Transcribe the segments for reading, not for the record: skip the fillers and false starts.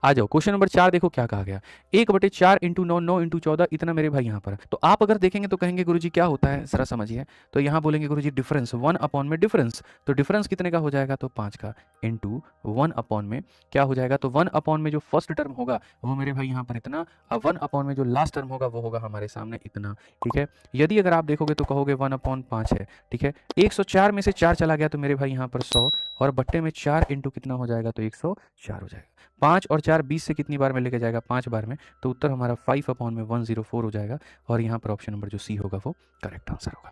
आ जाओ question number 4 देखो क्या कहा गया। 1/4 इंटू 9 9 इंटू 14 इतना मेरे भाई यहाँ पर। तो आप अगर देखेंगे तो कहेंगे गुरुजी क्या होता है, जरा समझिए। तो यहाँ बोलेंगे गुरुजी डिफरेंस 1 अपॉन में डिफरेंस। तो डिफरेंस कितने का हो जाएगा, तो 5 का, इंटू 1 अपॉन में क्या हो जाएगा, तो 1 अपॉन में जो फर्स्ट टर्म होगा वो मेरे भाई यहाँ पर इतना, और 1 अपॉन में जो लास्ट टर्म होगा वो होगा हमारे सामने इतना। ठीक है, यदि अगर आप देखोगे तो कहोगे 1 अपॉन 5 है। ठीक है, 104 में से 4 चला गया तो मेरे भाई यहाँ पर 100, और बट्टे में 4 इंटू कितना हो जाएगा, तो 104 हो जाएगा। 5 और 4 20 से कितनी बार में लेके जाएगा, 5 बार में। तो उत्तर हमारा 5 अपॉन में 104 हो जाएगा, और यहाँ पर ऑप्शन नंबर जो सी होगा वो करेक्ट आंसर होगा।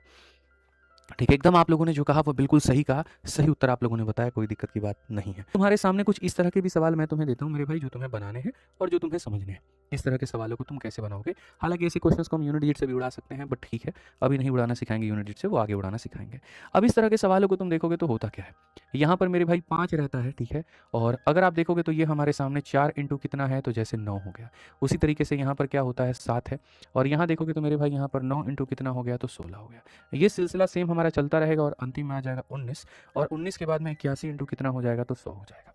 ठीक है, एकदम आप लोगों ने जो कहा वो बिल्कुल सही कहा, सही उत्तर आप लोगों ने बताया, कोई दिक्कत की बात नहीं है। तुम्हारे सामने कुछ इस तरह के भी सवाल मैं तुम्हें देता हूँ मेरे भाई, जो तुम्हें बनाने हैं और जो तुम्हें समझने हैं। इस तरह के सवालों को तुम कैसे बनाओगे। हालांकि ऐसे क्वेश्चंस को हम यूनिट डिजिट से भी उड़ा सकते हैं, बट ठीक है, अभी नहीं उड़ाना सिखाएंगे यूनिट डिजिट से, वो आगे उड़ाना सिखाएंगे। अब इस तरह के सवालों को तुम देखोगे तो होता क्या है, यहाँ पर मेरे भाई 5 रहता है। ठीक है, और अगर आप देखोगे तो ये हमारे सामने 4 इंटू कितना है, तो जैसे 9 हो गया। उसी तरीके से यहाँ पर क्या होता है, 7 है, और यहाँ देखोगे तो मेरे भाई यहाँ पर 9 इंटू कितना हो गया, तो 16 हो गया। ये सिलसिला सेम हमारा चलता रहेगा, और अंतिम में आ जाएगा 19, और 19 के बाद में 81 इंटू कितना हो जाएगा, तो 100 हो जाएगा।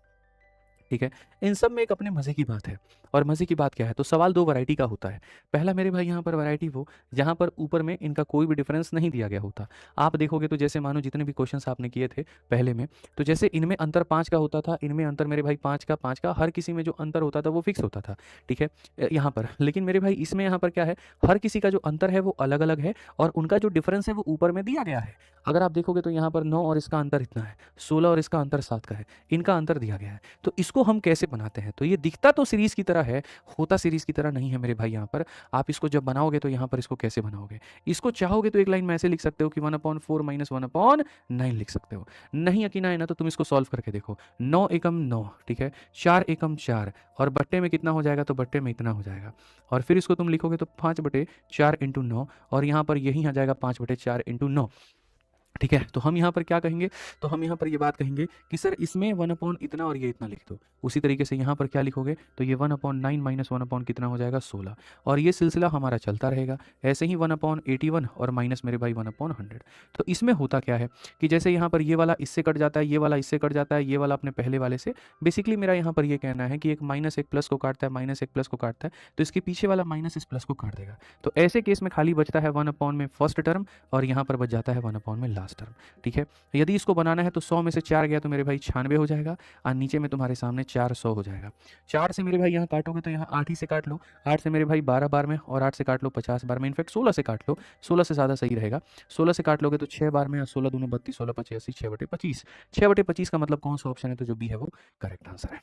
ठीक है, इन सब में एक अपने मज़े की बात है, और मज़े की बात क्या है, तो सवाल दो वैरायटी का होता है। पहला मेरे भाई यहाँ पर वैरायटी वो जहाँ पर ऊपर में इनका कोई भी डिफरेंस नहीं दिया गया होता। आप देखोगे तो जैसे मानो जितने भी क्वेश्चंस आपने किए थे पहले में, तो जैसे इनमें अंतर 5 का होता था, इनमें अंतर मेरे भाई 5 का हर किसी में जो अंतर होता था वो फिक्स होता था। ठीक है, यहाँ पर लेकिन मेरे भाई इसमें यहाँ पर क्या है, हर किसी का जो अंतर है वो अलग अलग है, और उनका जो डिफरेंस है वो ऊपर में दिया गया है। अगर आप देखोगे तो यहाँ पर 9 और इसका अंतर इतना है, 16 और इसका अंतर 7 का है, इनका अंतर दिया गया है। तो इसको हम कैसे बनाते हैं, तो ये दिखता तो सीरीज की तरह है, होता सीरीज की तरह नहीं है मेरे भाई। यहाँ पर आप इसको जब बनाओगे तो यहाँ पर इसको कैसे बनाओगे, इसको चाहोगे तो एक लाइन में ऐसे लिख सकते हो कि 1/4 माइनस 1/9 लिख सकते हो। नहीं यकीन आए ना तो तुम इसको सॉल्व करके देखो। 9 एकम 9, ठीक है, 4 एकम 4, और बट्टे में कितना हो जाएगा, तो बट्टे में इतना हो जाएगा। और फिर इसको तुम लिखोगे तो 5/4 इंटू 9, और यहाँ पर यही आ जाएगा 5/4 इंटू 9। ठीक है, तो हम यहाँ पर क्या कहेंगे, तो हम यहाँ पर ये बात कहेंगे कि सर इसमें 1/, इतना और ये इतना लिख दो। उसी तरीके से यहाँ पर क्या लिखोगे, तो ये 1/9 माइनस 1/, कितना हो जाएगा, 16, और ये सिलसिला हमारा चलता रहेगा। ऐसे ही 1/81 और माइनस मेरे भाई 1/100। तो इसमें होता क्या है कि जैसे यहाँ पर ये वाला इससे कट जाता है, ये वाला इससे कट जाता है, ये वाला अपने पहले वाले से। बेसिकली मेरा यहाँ पर ये कहना है कि एक माइनस एक प्लस को काटता है, माइनस एक प्लस को काटता है, तो इसके पीछे वाला माइनस इस प्लस को काट देगा। तो ऐसे केस में खाली बचता है 1/, में फर्स्ट टर्म, और यहाँ पर बच जाता है 1/, में लास्ट टर्म। ठीक है, यदि इसको बनाना है तो 100 में से 4 गया तो मेरे भाई 96 हो जाएगा, और नीचे में तुम्हारे सामने 400 हो जाएगा। 4 से मेरे भाई यहाँ काटोगे तो यहाँ 8 ही से काट लो, 8 से मेरे भाई 12 बार में, और 8 से काट लो 50 बार में, इनफैक्ट 16 से काट लो, 16 से ज़्यादा सही रहेगा। 16 से काट लोगे तो 6 बार में, और 16 दूनी 32, 16 25 80, 6/25, 6/25 का मतलब कौन सा ऑप्शन है, तो जो बी है वो करेक्ट आंसर है।